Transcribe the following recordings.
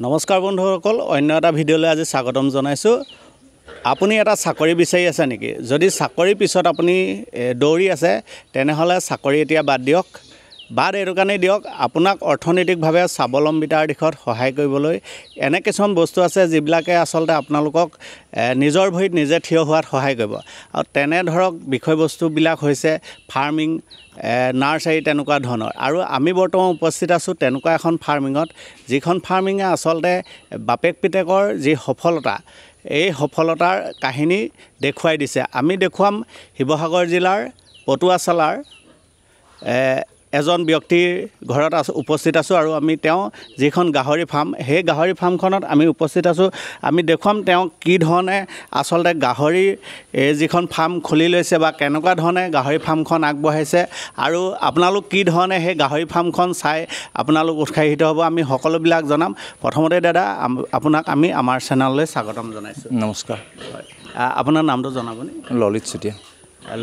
নমস্কাৰ বন্ধুসকল, অন্য এটা ভিডিঅ'লৈ আজি স্বাগতম জনাইছোঁ। আপুনি এটা চাকৰি বিচাৰি আছে নেকি? যদি চাকৰিৰ পিছত আপুনি দৌৰি আছে তেনেহ'লে চাকৰি এতিয়া বাদ দিয়ক। বাদ এইটো কাৰণেই দিয়ক, আপোনাক অৰ্থনৈতিকভাৱে স্বাৱলম্বিতাৰ দিশত সহায় কৰিবলৈ এনে কিছুমান বস্তু আছে যিবিলাকে আচলতে আপোনালোকক নিজৰ ভৰিত নিজে থিয় হোৱাত সহায় কৰিব। আৰু তেনে ধৰক বিষয়বস্তুবিলাক হৈছে ফাৰ্মিং, নাৰ্চাৰী তেনেকুৱা ধৰণৰ। আৰু আমি বৰ্তমান উপস্থিত আছোঁ তেনেকুৱা এখন ফাৰ্মিঙত, যিখন ফাৰ্মিঙে আচলতে বাপেক পিতেকৰ যি সফলতা, এই সফলতাৰ কাহিনী দেখুৱাই দিছে। আমি দেখুৱাম শিৱসাগৰ জিলাৰ পটুৱাচালাৰ এজন ব্যক্তিৰ ঘৰত উপস্থিত আছোঁ আৰু আমি তেওঁ যিখন গাহৰি ফাৰ্ম, সেই গাহৰি ফাৰ্মখনত আমি উপস্থিত আছোঁ। আমি দেখুৱাম তেওঁ কি ধৰণে আচলতে গাহৰিৰ যিখন ফাৰ্ম খুলি লৈছে বা কেনেকুৱা ধৰণে গাহৰি ফাৰ্মখন আগবঢ়াইছে আৰু আপোনালোক কি ধৰণে সেই গাহৰি ফাৰ্মখন চাই আপোনালোক উৎসাহিত হ'ব, আমি সকলোবিলাক জনাম। প্ৰথমতে দাদা আপোনাক আমি আমাৰ চেনেললৈ স্বাগতম জনাইছোঁ। নমস্কাৰ। হয়, আপোনাৰ নামটো জনাবনে? ললিত চুতীয়া।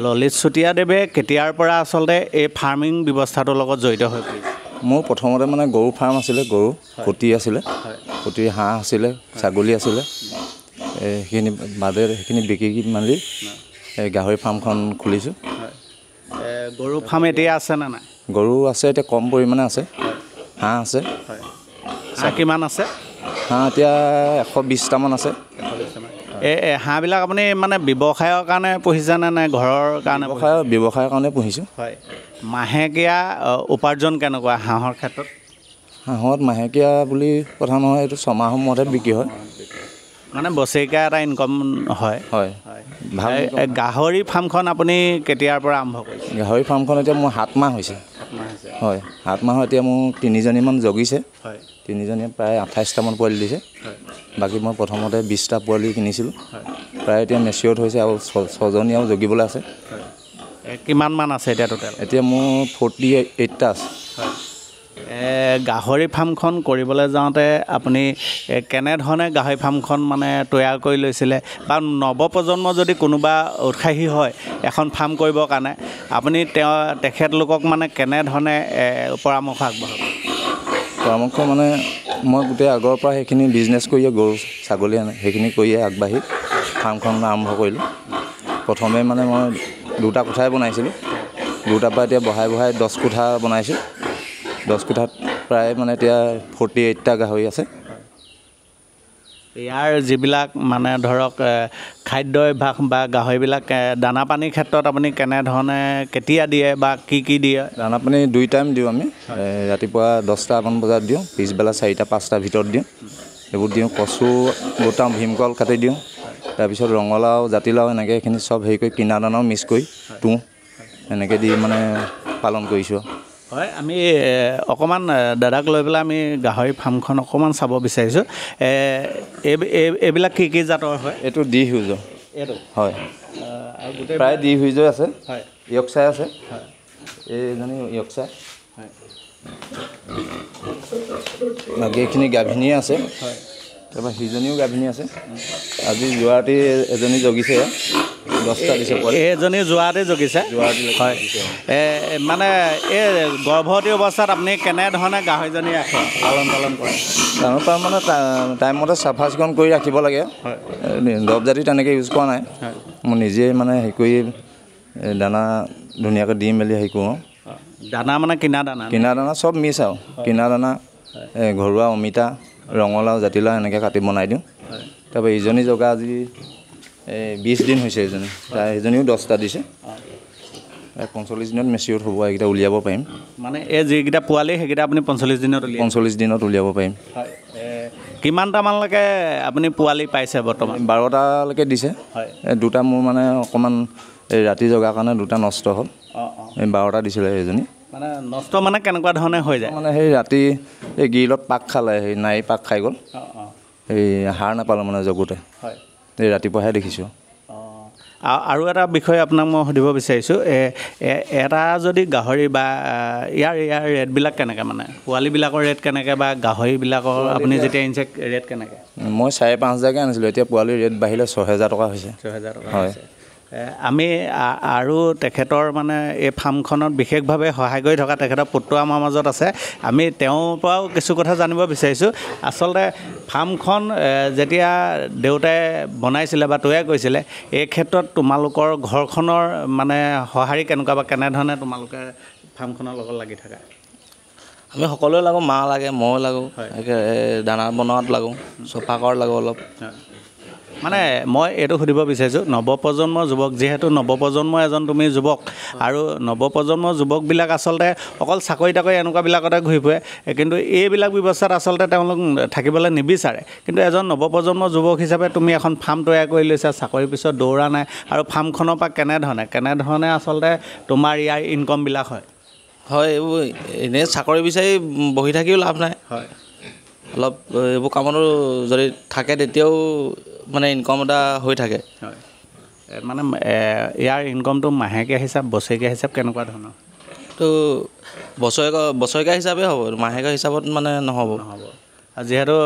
ললিত চুতীয়াদেৱে কেতিয়াৰ পৰা আচলতে এই ফাৰ্মিং ব্যৱস্থাটোৰ লগত জড়িত হৈ পৰিছে? মোৰ প্ৰথমতে মানে গৰু ফাৰ্ম আছিলে, গৰু কটি আছিলে, কটি হাঁহ আছিলে, ছাগলী আছিলে। সেইখিনি বাদে সেইখিনি বিক্ৰী মেলি এই গাহৰি ফাৰ্মখন খুলিছোঁ। গৰু ফাৰ্ম এতিয়া আছেনে নাই? গৰু আছে, এতিয়া কম পৰিমাণে আছে। হাঁহ আছে। হাঁহ কিমান আছে? হাঁহ এতিয়া 120টামান আছে। এই হাঁহবিলাক আপুনি মানে ব্যৱসায়ৰ কাৰণে পুহিছেনে নে ঘৰৰ কাৰণে? ব্যৱসায়ৰ কাৰণে পুহিছোঁ। হয়, মাহেকীয়া উপাৰ্জন কেনেকুৱা হাঁহৰ ক্ষেত্ৰত? হাঁহত মাহেকীয়া বুলি কথা নহয়, এইটো ছমাহৰ মূৰতে বিক্ৰী হয়। মানে বছৰেকীয়া এটা ইনকম হয়। হয়, ভাল। গাহৰি ফাৰ্মখন আপুনি কেতিয়াৰ পৰা আৰম্ভ কৰিছে? গাহৰি ফাৰ্মখন এতিয়া মোৰ 7 মাহ হৈছে। হয়, 7 মাহত এতিয়া মোৰ 3জনীমান জগিছে। হয়, 3জনীয়ে প্ৰায় 28টামান পোৱালি দিছে। বাকী মই প্ৰথমতে 20টা পোৱালি কিনিছিলোঁ। প্ৰায় এতিয়া মেচিয়ৰ্ড হৈছে আৰু 6জনী আৰু জগিবলৈ আছে। কিমানমান আছে এতিয়া টোটেল? এতিয়া মোৰ 48টা আছে। গাহৰি ফাৰ্মখন কৰিবলৈ যাওঁতে আপুনি কেনেধৰণে গাহৰি ফাৰ্মখন মানে তৈয়াৰ কৰি লৈছিলে, বা নৱপ্ৰজন্ম যদি কোনোবা উৎসাহী হয় এখন ফাৰ্ম কৰিবৰ কাৰণে, আপুনি তেখেতলোকক মানে কেনেধৰণে পৰামৰ্শ আগবঢ়াব? পৰামৰ্শ মানে মই গোটেই আগৰ পৰা সেইখিনি বিজনেছ কৰিয়ে, গৰু ছাগলী সেইখিনি কৰিয়ে আগবাঢ়ি ফাৰ্মখন আৰম্ভ কৰিলোঁ। প্ৰথমে মানে মই 2টা কোঠাই বনাইছিলোঁ। 2টাৰ পৰা এতিয়া বঢ়াই 10 কোঠা বনাইছোঁ। 10 কোঠাত প্ৰায় মানে এতিয়া 48টা গাহৰি আছে। ইয়াৰ যিবিলাক মানে ধৰক খাদ্য অভ্যাস বা গাহৰিবিলাক দানা পানীৰ ক্ষেত্ৰত আপুনি কেনেধৰণে কেতিয়া দিয়ে বা কি দিয়ে? দানা পানী 2 টাইম দিওঁ আমি। ৰাতিপুৱা 10টামান বজাত দিওঁ, পিছবেলা 4টা-5টাৰ ভিতৰত দিওঁ। এইবোৰ দিওঁ। কচু গোটাওঁ, ভীমকল কাটি দিওঁ। তাৰপিছত ৰঙালাও, জাতিলাও এনেকৈ এইখিনি চব হেৰি কৰি কিনা দানাও মিক্স কৰি তুঁহ এনেকৈ দি মানে পালন কৰিছোঁ। হয়, আমি অকণমান দাদাক লৈ পেলাই আমি গাহৰি ফাৰ্মখন অকণমান চাব বিচাৰিছোঁ। এইবিলাক কি জাতৰ হয়? এইটো ডি হিউজৰ। এইটো হয়, প্ৰায় ডি হিউজৰ আছে। হয়, য়ৰ্কশ্বায়াৰ আছে। হয়, এইজনী য়ৰ্কশ্বায়াৰ। হয়, বাকী এইখিনি গাভিনী আছে। হয়, তাৰপৰা সিজনীও গাভিনী আছে। আজি যোৱাৰাতি এজনী জগিছে, 10টা দিছে। এইজনী যোৱাতে জগিছে? হয়। মানে এই গৰ্ভৱতী অৱস্থাত আপুনি কেনেধৰণে গাহৰিজনী ৰাখে, পালন কৰে? মানে টাইমমতে চাফা চিকুণ কৰি ৰাখিব লাগে। দৰৱ জাতি তেনেকৈ ইউজ কৰা নাই। মই নিজেই মানে হেৰি কৰি দানা ধুনীয়াকৈ দি মেলি হেৰি কৰোঁ। দানা মানে কিনা দানা? কিনা দানা চব মিক্স আৰু। কিনা দানা, ঘৰুৱা অমিতা, ৰঙালাও, জাতিলাও এনেকৈ কাটি বনাই দিওঁ। তাৰপৰা ইজনী জগা আজি 20 দিন হৈছে। সেইজনীও 10টা দিছে। 45 দিনত মেচিয়ৰ্ড হ'ব, এইকেইটা উলিয়াব পাৰিম। মানে এই যিকেইটা পোৱালি সেইকেইটা আপুনি 45 দিনত 45 দিনত উলিয়াব পাৰিম। হয়, কিমানটামানলৈকে আপুনি পোৱালি পাইছে বৰ্তমান? 12টালৈকে দিছে। হয়, 2টা মোৰ মানে অকণমান এই ৰাতি জগাৰ কাৰণে 2টা নষ্ট হ'ল। এই 12টা দিছিলে এজনী। মানে নষ্ট মানে কেনেকুৱা ধৰণে হৈ যায়? মানে সেই ৰাতি এই গিলত পাক খালে, সেই নাৰী পাক খাই গ'ল। এই সাৰ নাপালোঁ মানে জগোতে। হয়, এই ৰাতিপুৱাহে দেখিছোঁ। আৰু এটা বিষয় আপোনাক মই সুধিব বিচাৰিছোঁ, এটা যদি গাহৰি বা ইয়াৰ ৰেটবিলাক কেনেকৈ, মানে পোৱালিবিলাকৰ ৰেট কেনেকৈ বা গাহৰিবিলাকৰ আপুনি যেতিয়া আনিছে ৰেট কেনেকৈ? মই 5,500কৈ আনিছিলোঁ, এতিয়া পোৱালিৰ ৰেট বাঢ়িলে 6,000 টকা হৈছে। 6,000 টকা। হয়, আমি আৰু তেখেতৰ মানে এই ফাৰ্মখনত বিশেষভাৱে সহায় কৰি থকা তেখেতৰ পুত্ৰ আমাৰ মাজত আছে আমি তেওঁৰ পৰাও কিছু কথা জানিব বিচাৰিছোঁ আচলতে ফাৰ্মখন যেতিয়া দেউতাই বনাইছিলে বা তৈয়াৰ কৰিছিলে এই ক্ষেত্ৰত তোমালোকৰ ঘৰখনৰ মানে সঁহাৰি কেনেকুৱা বা কেনেধৰণে তোমালোকে ফাৰ্মখনৰ লগত লাগি থাকা আমি সকলোৱে লাগোঁ মা লাগে মই লাগোঁ দানা বনোৱাত লাগোঁ চফা কৰাত লাগোঁ অলপ মানে মই এইটো সুধিব বিচাৰিছোঁ নৱপ্ৰজন্মৰ যুৱক যিহেতু নৱপ্ৰজন্মৰ এজন তুমি যুৱক আৰু নৱপ্ৰজন্মৰ যুৱকবিলাক আচলতে অকল চাকৰি তাকৰি এনেকুৱাবিলাকতে ঘূৰি ফুৰে কিন্তু এইবিলাক ব্যৱস্থাত আচলতে তেওঁলোক থাকিবলৈ নিবিচাৰে কিন্তু এজন নৱপ্ৰজন্মৰ যুৱক হিচাপে তুমি এখন ফাৰ্ম তৈয়াৰ কৰি লৈছা চাকৰিৰ পিছত দৌৰা নাই আৰু ফাৰ্মখনৰ পৰা কেনেধৰণে আচলতে তোমাৰ ইয়াৰ ইনকমবিলাক হয় এইবোৰ এনেই চাকৰি বিচাৰি বহি থাকিও লাভ নাই অলপ এইবোৰ কামতো যদি থাকে তেতিয়াও মানে ইনকম এটা হৈ থাকে মানে ইয়াৰ ইনকমটো মাহেকীয়া হিচাপ বছৰেকীয়া হিচাপ কেনেকুৱা ধৰণৰ তো বছৰেকীয়া হিচাপে হ'ব মাহেকীয়া হিচাপত মানে নহ'ব যিহেতু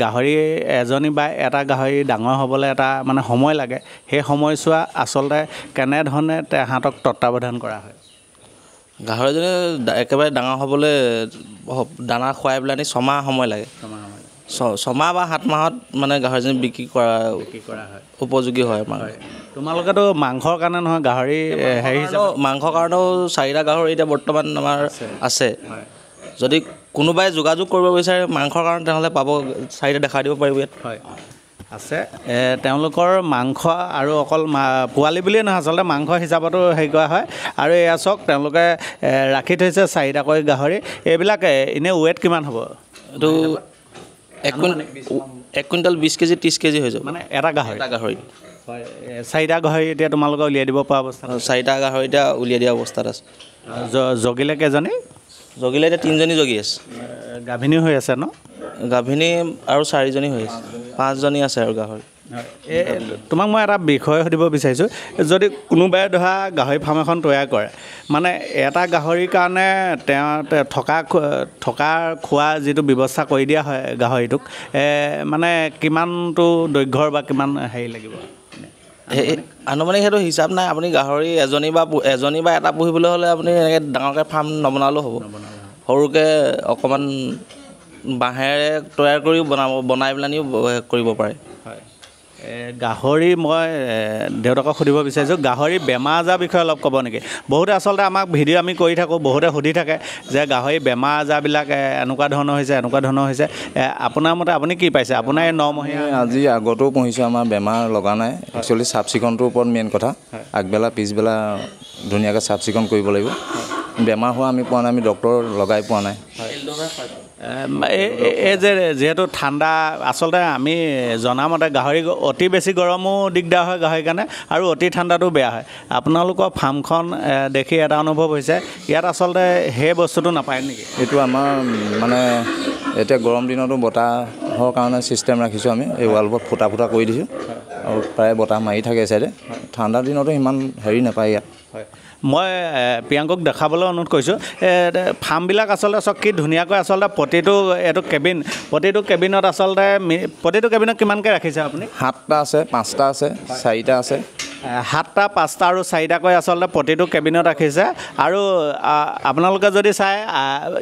গাহৰি এজনী বা এটা গাহৰি ডাঙৰ হ'বলৈ এটা মানে সময় লাগে সেই সময়ছোৱা আচলতে কেনেধৰণে তাহাঁতক তত্ত্বাৱধান কৰা হয় গাহৰিজনী একেবাৰে ডাঙৰ হ'বলৈ দানা খুৱাই পেলাই 6 মাহ সময় লাগে 6 মাহ বা 7 মাহত মানে গাহৰিজনী বিক্ৰী কৰা হয় উপযোগী হয় আমাৰ তোমালোকেতো মাংসৰ কাৰণে নহয় গাহৰি হেৰি মাংসৰ কাৰণেও 4টা গাহৰি এতিয়া বৰ্তমান আমাৰ আছে যদি কোনোবাই যোগাযোগ কৰিব বিচাৰে মাংসৰ কাৰণে তেনেহ'লে পাব 4টা দেখাই দিব পাৰিব ইয়াত আছে তেওঁলোকৰ মাংস আৰু অকল পোৱালি বুলিয়ে নহয় আচলতে মাংস হিচাপতো হেৰি কৰা হয় আৰু এয়া চাওক তেওঁলোকে ৰাখি থৈছে 4টাকৈ গাহৰি এইবিলাক এনেই ৱেট কিমান হ'ব এইটো 1 কুইণ্টেল 20 কেজি 30 কেজি হৈ যাব মানে এটা গাহৰি হয় 4টা গাহৰি এতিয়া তোমালোকে উলিয়াই দিব পৰা অৱস্থা 4টা গাহৰি এতিয়া উলিয়াই দিয়া অৱস্থাত আছে জগিলে কেইজনী জগিলে এতিয়া 3জনী জগি আছে গাভিনী হৈ আছে ন গাভিনী আৰু 4জনী হৈ আছে 5জনী আছে আৰু গাহৰি তোমাক মই এটা বিষয় সুধিব বিচাৰিছোঁ যদি কোনোবাই ধৰা গাহৰি ফাৰ্ম এখন তৈয়াৰ কৰে মানে এটা গাহৰিৰ কাৰণে তেওঁ থকা খোৱা যিটো ব্যৱস্থা কৰি দিয়া হয় গাহৰিটোক মানে কিমানটো দৈৰ্ঘ্যৰ বা কিমান হেৰি লাগিব আনুমানিক সেইটো হিচাপ নাই আপুনি গাহৰি এজনী বা এটা পুহিবলৈ হ'লে আপুনি এনেকৈ ডাঙৰকৈ ফাৰ্ম নবনালেও হ'ব সৰুকৈ অকণমান বাঁহেৰে তৈয়াৰ কৰি বনাই পেলানিও কৰিব পাৰে গাহৰি মই দেউতাকক সুধিব বিচাৰিছোঁ গাহৰি বেমাৰ আজাৰ বিষয়ে অলপ ক'ব নেকি বহুতে আচলতে আমাক ভিডিঅ' আমি কৰি থাকোঁ বহুতে সুধি থাকে যে গাহৰি বেমাৰ আজাৰবিলাক এনেকুৱা ধৰণৰ হৈছে আপোনাৰ মতে আপুনি কি পাইছে আপোনাৰ এই 9 মহীয়া আজি আগতেও পুহিছোঁ আমাৰ বেমাৰ লগা নাই একচুৱেলি চাফ চিকুণটোৰ ওপৰত মেইন কথা আগবেলা পিছবেলা ধুনীয়াকৈ চাফ চিকুণ কৰিব লাগিব বেমাৰ হোৱা আমি পোৱা নাই আমি ডক্তৰ লগাই পোৱা নাই এই যে যিহেতু ঠাণ্ডা আচলতে আমি জনামতে গাহৰি অতি বেছি গৰমো দিগদাৰ হয় গাহৰিৰ কাৰণে আৰু অতি ঠাণ্ডাটো বেয়া হয় আপোনালোকৰ ফাৰ্মখন দেখি এটা অনুভৱ হৈছে ইয়াত আচলতে সেই বস্তুটো নাপায় নেকি এইটো আমাৰ মানে এতিয়া গৰম দিনতো বতাহৰ কাৰণে ছিষ্টেম ৰাখিছোঁ আমি এই ৱালবোৰত ফুটা কৰি দিছোঁ আৰু প্ৰায় বতাহ মাৰি থাকে চাইডে ঠাণ্ডা দিনতো ইমান হেৰি নাপায় ইয়াত মই প্ৰিয়াংকক দেখাবলৈ অনুৰোধ কৰিছোঁ ফাৰ্মবিলাক আচলতে চব কি ধুনীয়াকৈ আচলতে প্ৰতিটো কেবিনত আচলতে প্ৰতিটো কেবিনত কিমানকৈ ৰাখিছে আপুনি 7টা আছে 5টা আছে 4টা আছে 7টা 5টা আৰু 4টাকৈ আচলতে প্ৰতিটো কেবিনত ৰাখিছে আৰু আপোনালোকে যদি চাই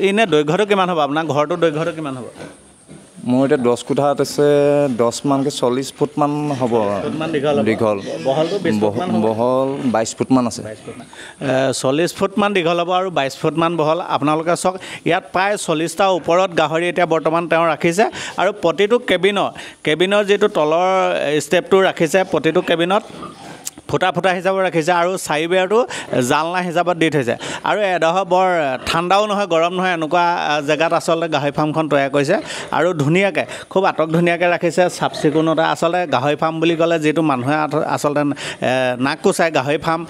এনে দৈৰ্ঘ্যটো কিমান হ'ব আপোনাৰ ঘৰটোৰ দৈৰ্ঘ্যটো কিমান হ'ব মোৰ এতিয়া 10 কোঠাত আছে 10 মানকৈ 40 ফুটমান হ'ব দীঘল বহল 22 ফুটমান আছে 40 ফুটমান দীঘল হ'ব আৰু 22 ফুটমান বহল আপোনালোকে চাওক ইয়াত প্ৰায় 40টা ওপৰত গাহৰি এতিয়া বৰ্তমান তেওঁ ৰাখিছে আৰু প্ৰতিটো কেবিনৰ যিটো তলৰ ষ্টেপটো ৰাখিছে প্ৰতিটো কেবিনত ফুটা হিচাপত ৰাখিছে আৰু চাৰিবেৰটো জালনা হিচাপত দি থৈছে আৰু এডোখৰ বৰ ঠাণ্ডাও নহয় গৰম নহয় এনেকুৱা জেগাত আচলতে গাহৰি ফাৰ্মখন তৈয়াৰ কৰিছে আৰু ধুনীয়াকৈ খুব ধুনীয়াকৈ ৰাখিছে চাফ চিকুণতা আচলতে গাহৰি ফাৰ্ম বুলি ক'লে যিটো মানুহে আচলতে নাক কোচাই গাহৰি ফাৰ্ম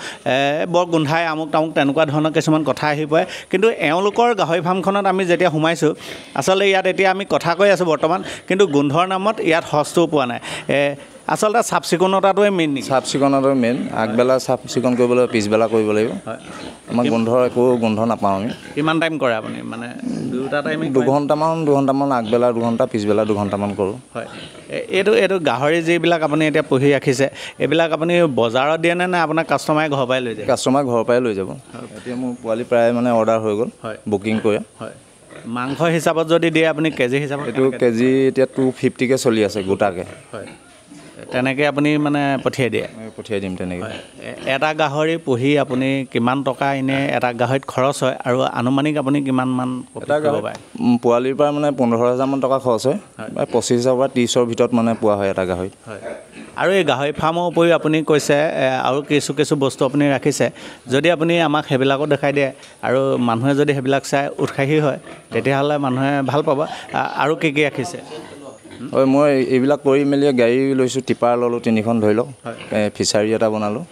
বৰ গোন্ধাই আমুক তামুক তেনেকুৱা ধৰণৰ কিছুমান কথা আহি পৰে কিন্তু এওঁলোকৰ গাহৰি ফাৰ্মখনত আমি যেতিয়া সোমাইছোঁ আচলতে ইয়াত এতিয়া আমি কথা কৈ আছোঁ বৰ্তমান কিন্তু গোন্ধৰ নামত ইয়াত সচটোও পোৱা নাই আচলতে চাফ চিকুণতাটোৱে মেইন নেকি? চাফ চিকুণতাটো মেইন। আগবেলা চাফ চিকুণ কৰিব লাগিব, পিছবেলা কৰিব লাগিব। আমাক একো গোন্ধ নাপাওঁ আমি। কিমান টাইম কৰে আপুনি? মানে দুটা টাইমে? 2 ঘণ্টামান আগবেলা 2 ঘণ্টা, পিছবেলা 2 ঘণ্টামান কৰোঁ। হয়। এইটো গাহৰি যিবিলাক আপুনি এতিয়া পুহি ৰাখিছে, এইবিলাক আপুনি বজাৰত দিয়ে নে আপোনাৰ কাষ্টমাৰে ঘৰৰ পৰাই লৈ যায়? কাষ্টমাৰ ঘৰৰ পৰাই লৈ যাব। এতিয়া মোৰ পোৱালি প্ৰায় মানে অৰ্ডাৰ হৈ গ'ল, বুকিং কৰে। হয়। মাংস হিচাপত যদি দিয়ে আপুনি কেজি হিচাপত? এইটো কেজি এতিয়া 250কৈ চলি আছে গোটাকৈ। হয়, তেনেকৈ আপুনি মানে পঠিয়াই দিয়ে? পঠিয়াই দিম তেনেকৈ। এটা গাহৰি পুহি আপুনি কিমান টকা এনেই এটা গাহৰিত খৰচ হয় আৰু আনুমানিক আপুনি কিমানমান কৰিব পাৰে? পোৱালিৰ পৰা মানে 15,000মান টকা খৰচ হয়, বা 25,000 পৰা 30,000 ভিতৰত মানে পোৱা হয় এটা গাহৰিত। হয়। আৰু এই গাহৰি ফাৰ্মৰ উপৰিও আপুনি কৈছে আৰু কিছু বস্তু আপুনি ৰাখিছে, যদি আপুনি আমাক সেইবিলাকো দেখাই দিয়ে আৰু মানুহে যদি সেইবিলাক চাই উৎসাহী হয়, তেতিয়াহ'লে মানুহে ভাল পাব। আৰু কি ৰাখিছে? হয়, মই এইবিলাক কৰি মেলি গাড়ী লৈছোঁ, টিপাৰ ল'লোঁ 3খন ধৰি লওক। ফিচাৰী এটা বনালোঁ,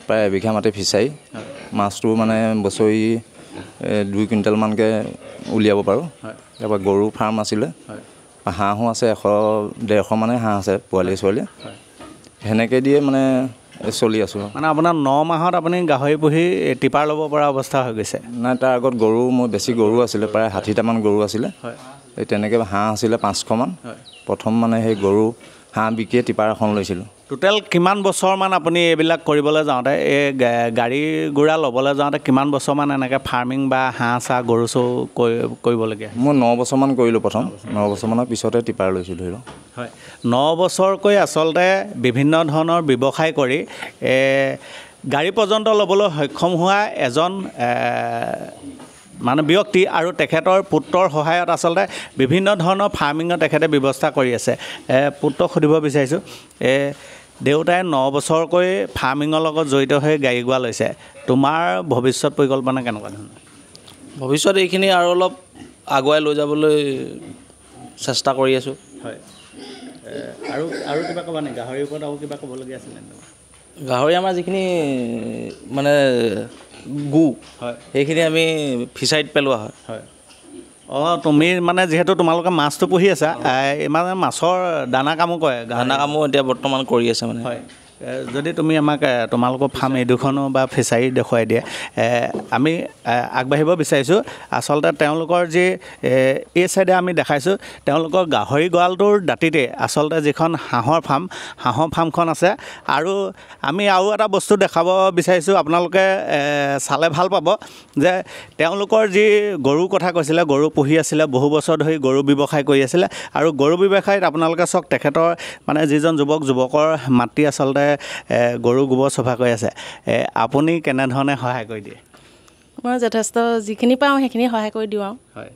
প্ৰায় এবিঘা মাটি ফিচাৰী। মাছটো মানে বছৰি 2 কুইণ্টেলমানকৈ উলিয়াব পাৰোঁ। তাৰপৰা গৰু ফাৰ্ম আছিলে, হাঁহো আছে, 100-150 মানে হাঁহ আছে, পোৱালি ছোৱালী। সেনেকৈ দিয়ে মানে চলি আছোঁ। মানে আপোনাৰ 9 মাহত আপুনি গাহৰি পুহি টিপাৰ ল'ব পৰা অৱস্থা হৈ গৈছে? নাই, তাৰ আগত গৰু মোৰ বেছি গৰু আছিলে, প্ৰায় 60টামান গৰু আছিলে। এই তেনেকৈ হাঁহ আছিলে 500মান। প্ৰথম মানে সেই গৰু হাঁহ বিকিয়ে টিপাৰ এখন লৈছিলোঁ। টোটেল কিমান বছৰমান আপুনি এইবিলাক কৰিবলৈ যাওঁতে, এই গাড়ী গুৰা ল'বলৈ যাওঁতে কিমান বছৰমান এনেকৈ ফাৰ্মিং বা হাঁহ চাহ গৰু চৰু কৰিবলগীয়া? মই 9 বছৰমান কৰিলোঁ প্ৰথম। 9 বছৰমানৰ পিছতে টিপাৰ লৈছোঁ ধৰি লওক। হয়, 9 বছৰকৈ আচলতে বিভিন্ন ধৰণৰ ব্যৱসায় কৰি গাড়ী পৰ্যন্ত ল'বলৈ সক্ষম হোৱা এজন মানে ব্যক্তি, আৰু তেখেতৰ পুত্ৰৰ সহায়ত আচলতে বিভিন্ন ধৰণৰ ফাৰ্মিঙৰ তেখেতে ব্যৱস্থা কৰি আছে। পুত্ৰক সুধিব বিচাৰিছোঁ, দেউতাই 9 বছৰকৈ ফাৰ্মিঙৰ লগত জড়িত হৈ গাড়ী গুৰা লৈছে, তোমাৰ ভৱিষ্যত পৰিকল্পনা কেনেকুৱা ধৰণৰ? ভৱিষ্যত এইখিনি আৰু অলপ আগুৱাই লৈ যাবলৈ চেষ্টা কৰি আছোঁ। হয়। আৰু কিবা ক'বা নেকি? গাহৰিৰ ওপৰত আৰু কিবা ক'বলগীয়া আছিলে? গাহৰি আমাৰ যিখিনি মানে গু, সেইখিনি আমি ফিচাৰীত পেলোৱা হয়। হয়। তুমি মানে যিহেতু তোমালোকে মাছটো পুহি আছা, মানে মাছৰ দানা কামো কৰে? দানা কামো এতিয়া বৰ্তমান কৰি আছে মানে। হয়। যদি তুমি আমাক তোমালোকৰ ফাৰ্ম এই দুখনো বা ফিচাৰী দেখুৱাই দিয়ে, আমি আগবাঢ়িব বিচাৰিছোঁ। আচলতে তেওঁলোকৰ যি এই চাইডে আমি দেখাইছোঁ, তেওঁলোকৰ গাহৰি গঁৰালটোৰ দাঁতিতে আচলতে যিখন হাঁহৰ ফাৰ্মখন আছে। আৰু আমি আৰু এটা বস্তু দেখাব বিচাৰিছোঁ, আপোনালোকে চালে ভাল পাব যে তেওঁলোকৰ যি গৰুৰ কথা কৈছিলে, গৰু পুহি আছিলে, বহু বছৰ ধৰি গৰু ব্যৱসায় কৰি আছিলে। আৰু গৰু ব্যৱসায়ত আপোনালোকে চাওক, তেখেতৰ মানে যিজন যুৱকৰ মাতৃ আচলতে গৰু গোবৰ চফা কৰি আছে। আপুনি কেনেধৰণে সহায় কৰি দিয়ে? মই যথেষ্ট যিখিনি পাওঁ সেইখিনি সহায় কৰি দিওঁ আৰু। হয়।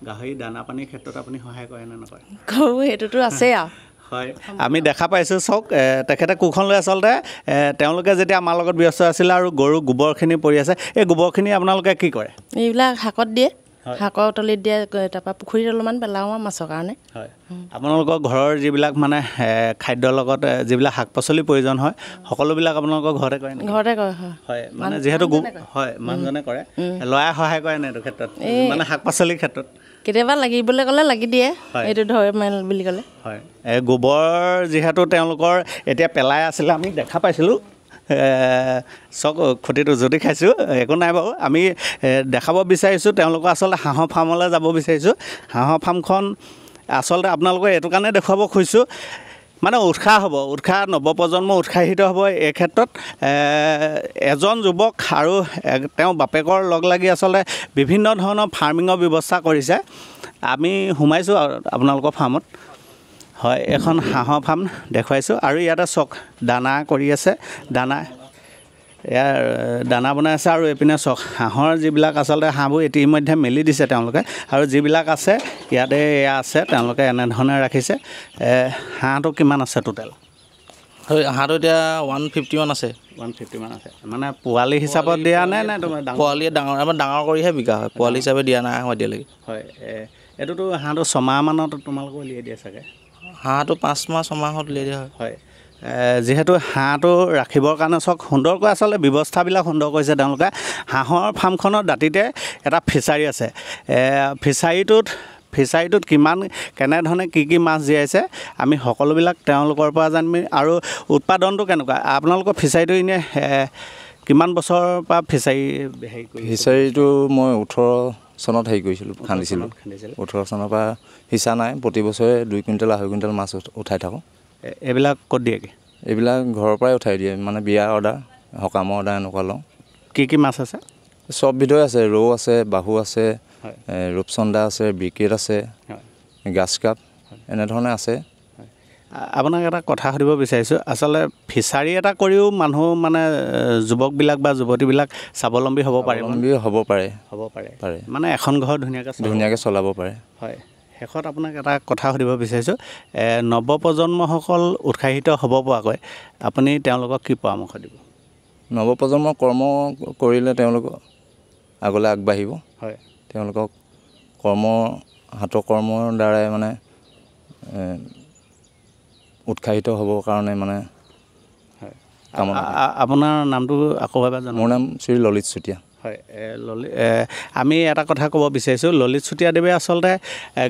গাহৰি দানা পানীৰ ক্ষেত্ৰত আপুনি সহায় কৰে নে নকৰে? কৰোঁ, সেইটোতো আছেই আৰু। হয়, আমি দেখা পাইছোঁ চাওক, তেখেতে কোৰখন লৈ আচলতে তেওঁলোকে যেতিয়া আমাৰ লগত ব্যস্ত আছিলে আৰু গৰু গোবৰখিনি পৰি আছে, এই গোবৰখিনি আপোনালোকে কি কৰে? এইবিলাক শাকত দিয়ে, শাকৰ তলিত দিয়ে, তাৰপৰা পুখুৰীত অলপমান পেলাওঁ আৰু মাছৰ কাৰণে। হয়। আপোনালোকৰ ঘৰৰ যিবিলাক মানে খাদ্যৰ লগত যিবিলাক শাক পাচলিৰ প্ৰয়োজন হয়, সকলোবিলাক আপোনালোকৰ ঘৰতে কৰে নেকি? ঘৰতে কৰে। হয়, মানে যিহেতু হয়, মানুহজনে কৰে। ল'ৰাই সহায় কৰে নাই এইটো ক্ষেত্ৰত, মানে শাক পাচলিৰ ক্ষেত্ৰত? কেতিয়াবা লাগিবলৈ ক'লে লাগি দিয়ে, এইটো ধৰে বুলি ক'লে। হয়, গোবৰ যিহেতু তেওঁলোকৰ এতিয়া পেলাই আছিলে, আমি দেখা পাইছিলোঁ। চক খুঁটিটো জুতি খাইছোঁ, একো নাই বাৰু। আমি দেখাব বিচাৰিছোঁ তেওঁলোকৰ আচলতে হাঁহৰ ফাৰ্মলৈ যাব বিচাৰিছোঁ। হাঁহৰ ফাৰ্মখন আচলতে আপোনালোকে এইটো কাৰণে দেখুৱাব খুজিছোঁ, মানে উৎসাহ নৱপ্ৰজন্ম উৎসাহিত হ'ব এই ক্ষেত্ৰত। এজন যুৱক আৰু তেওঁ বাপেকৰ লগ লাগি আচলতে বিভিন্ন ধৰণৰ ফাৰ্মিঙৰ ব্যৱস্থা কৰিছে। আমি সোমাইছোঁ আপোনালোকৰ ফাৰ্মত। হয়, এখন হাঁহৰ ফাৰ্ম দেখুৱাইছোঁ। আৰু ইয়াতে চক দানা কৰি আছে, দানা বনাই আছে। আৰু এইপিনে চক হাঁহৰ যিবিলাক আচলতে হাঁহবোৰ ইতিমধ্যে মেলি দিছে তেওঁলোকে, আৰু যিবিলাক আছে ইয়াতে আছে তেওঁলোকে এনেধৰণে ৰাখিছে। হাঁহটো কিমান আছে টোটেল? হয়, হাঁহটো এতিয়া 150 মান আছে। 150 মান আছে, মানে পোৱালি হিচাপত দিয়া নে তোমাৰ? পোৱালিয়ে আমাৰ ডাঙৰ কৰিহে বিকা হয়, পোৱালি হিচাপে দিয়া নাই এতিয়ালৈকে। হয়, এইটোতো হাঁহটো 6 মাহমানত তোমালোকে উলিয়াই দিয়ে চাগে? হাঁহটো 5 মাহ 6 মাহত উলিয়াই দিয়া হয়। হয়, যিহেতু হাঁহটো ৰাখিবৰ কাৰণে চক সুন্দৰকৈ আচলতে ব্যৱস্থাবিলাক সুন্দৰ কৰিছে তেওঁলোকে। হাঁহৰ ফাৰ্মখনৰ দাঁতিতে এটা ফিচাৰী আছে। ফিচাৰীটোত ফিচাৰীটোত কিমান কেনেধৰণে কি মাছ জীয়াইছে আমি সকলোবিলাক তেওঁলোকৰ পৰা জানিম আৰু উৎপাদনটো কেনেকুৱা আপোনালোকৰ ফিচাৰীটো এনেই কিমান বছৰৰ পৰা ফিচাৰী হেৰি কৰি ফিচাৰীটো মই 18 চনত হেৰি কৰিছিলোঁ খান্দিছিলোঁ 18 চনৰ পৰা সিঁচা নাই প্ৰতি বছৰে 2 কুইণ্টেল 2.5 কুইণ্টেল মাছ উঠাই থাকোঁ এইবিলাক ক'ত দিয়েগৈ এইবিলাক ঘৰৰ পৰাই উঠাই দিয়ে মানে বিয়া অৰ্ডাৰ সকামৰ অৰ্ডাৰ এনেকুৱা লওঁ কি মাছ আছে চব বিধৰে আছে ৰৌ আছে বাহু আছে ৰূপচন্দা আছে বিকেট আছে গাছ কাপ এনেধৰণে আছে আপোনাক এটা কথা সুধিব বিচাৰিছোঁ আচলতে ফিচাৰী এটা কৰিও মানুহ মানে যুৱকবিলাক বা যুৱতীবিলাক স্বাৱলম্বী হ'ব পাৰে হ'ব পাৰে মানে এখন ঘৰ ধুনীয়াকৈ চলাব পাৰে হয় শেষত আপোনাক এটা কথা সুধিব বিচাৰিছোঁ নৱপ্ৰজন্মসকল উৎসাহিত হ'ব পৰাকৈ আপুনি তেওঁলোকক কি পৰামৰ্শ দিব নৱপ্ৰজন্মৰ কৰ্ম কৰিলে তেওঁলোক আগলৈ আগবাঢ়িব হয় তেওঁলোকক হাতৰ কৰ্মৰ দ্বাৰাই মানে উৎসাহিত হ'বৰ কাৰণে মানে আপোনাৰ নামটো আকৌ এবাৰ জনাওক মোৰ নাম শ্ৰী ললিত চুতীয়া হয় আমি এটা কথা ক'ব বিচাৰিছোঁ ললিত চুতীয়াদেৱে আচলতে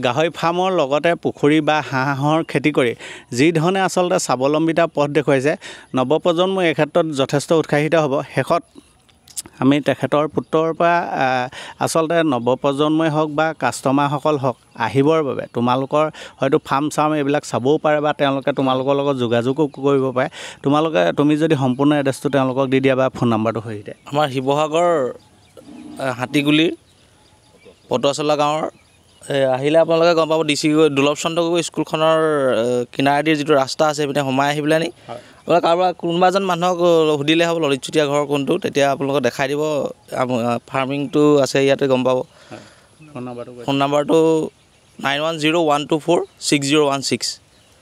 গাহৰি ফাৰ্মৰ লগতে পুখুৰী বা হাঁহৰ খেতি কৰি যি ধৰণে আচলতে স্বাৱলম্বিতা পথ দেখুৱাইছে নৱপ্ৰজন্ম এই ক্ষেত্ৰত যথেষ্ট উৎসাহিত হ'ব শেষত আমি তেখেতৰ পুত্ৰৰ পৰা আচলতে নৱপ্ৰজন্মই হওক বা কাষ্টমাৰসকল হওক আহিবৰ বাবে তোমালোকৰ হয়তো ফাৰ্ম এইবিলাক চাবও পাৰে বা তেওঁলোকে তোমালোকৰ লগত যোগাযোগো কৰিব পাৰে তুমি যদি সম্পূৰ্ণ এড্ৰেছটো তেওঁলোকক দি দিয়া বা ফোন নাম্বাৰটো সহিতে আমাৰ শিৱসাগৰ হাতীগুলিৰ পটুৱাচলা গাঁৱৰ আহিলে আপোনালোকে গম পাব দুৰ্লভ চন্দ্ৰ গগৈ স্কুলখনৰ কিনাৰেদি যিটো ৰাস্তা আছে সেইপিনে সোমাই আহি পেলাই নি আপোনালোকে কাৰোবাৰ কোনোবা এজন মানুহক সুধিলে হ'ব ললিত চুতীয়া ঘৰ কোনটো তেতিয়া আপোনালোকক দেখাই দিব ফাৰ্মিংটো আছে ইয়াতে গম পাব ফোন নাম্বাৰটো 9101246016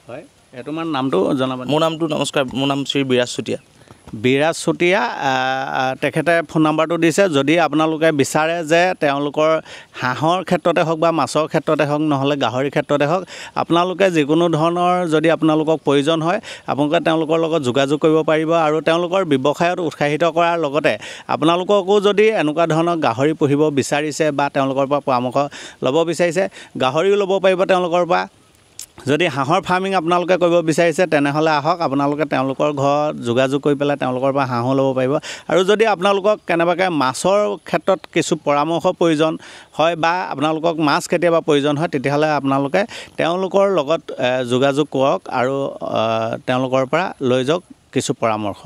হয় তোমাৰ নামটো জনাব মোৰ নামটো নমস্কাৰ মোৰ নাম শ্ৰী বিৰাজ চুতীয়া তেখেতে ফোন নাম্বাৰটো দিছে যদি আপোনালোকে বিচাৰে যে তেওঁলোকৰ হাঁহৰ ক্ষেত্ৰতে হওক বা মাছৰ ক্ষেত্ৰতে হওক নহ'লে গাহৰিৰ ক্ষেত্ৰতে হওক আপোনালোকে যিকোনো ধৰণৰ যদি আপোনালোকক প্ৰয়োজন হয় আপোনালোকে তেওঁলোকৰ লগত যোগাযোগ কৰিব পাৰিব আৰু তেওঁলোকৰ ব্যৱসায়ত উৎসাহিত কৰাৰ লগতে আপোনালোককো যদি এনেকুৱা ধৰণৰ গাহৰি পুহিব বিচাৰিছে বা তেওঁলোকৰ পৰা পৰামৰ্শ ল'ব বিচাৰিছে গাহৰিও ল'ব পাৰিব তেওঁলোকৰ পৰা যদি হাঁহৰ ফাৰ্মিং আপোনালোকে কৰিব বিচাৰিছে তেনেহ'লে আহক আপোনালোকে তেওঁলোকৰ ঘৰত যোগাযোগ কৰি পেলাই তেওঁলোকৰ পৰা হাঁহো ল'ব পাৰিব আৰু যদি আপোনালোকক কেনেবাকৈ মাছৰ ক্ষেত্ৰত কিছু পৰামৰ্শ প্ৰয়োজন হয় বা আপোনালোকক মাছ কেতিয়াবা প্ৰয়োজন হয় তেতিয়াহ'লে আপোনালোকে তেওঁলোকৰ লগত যোগাযোগ কৰক আৰু তেওঁলোকৰ পৰা লৈ যাওক কিছু পৰামৰ্শ